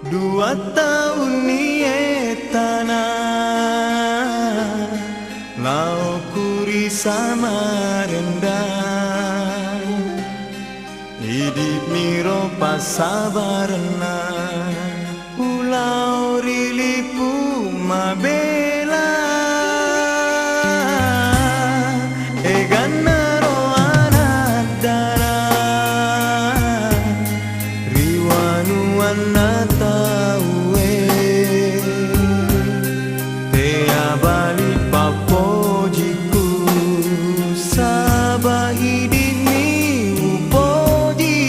2 tahun tanah lau kuri sama rendang hidup miro pasabarna pulau rilipu mabela egana roana dara riwanuan natawe tea bali papojiku sabah hidini upoji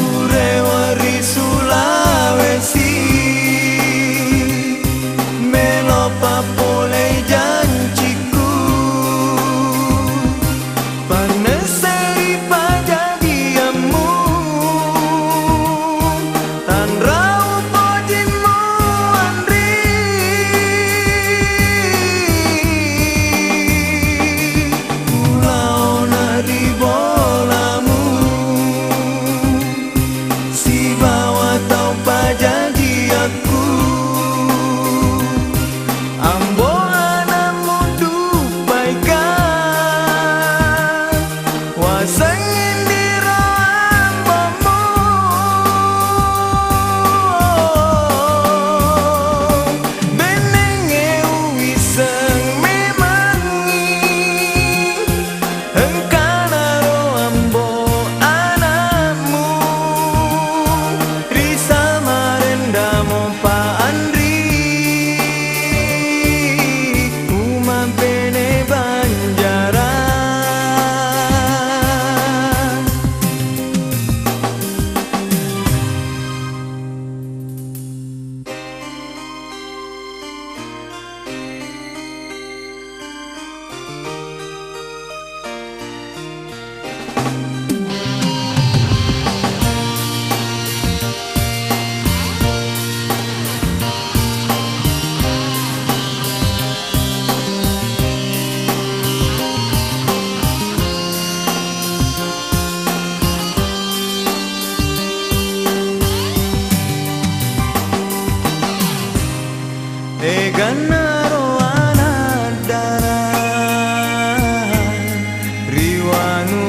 urewari Sulawesi melo papole janjiku paneseri pajadiamu tan rau pojimu Andri pulau nari bolamu si bawa tau pajadi aku ambo anamu dupaikan wasangin diro ambomu benenge uiseng memangi engkanaro ambo anamu risa marenda mompa Andri uma bene banjaran ganaro anadara riwanu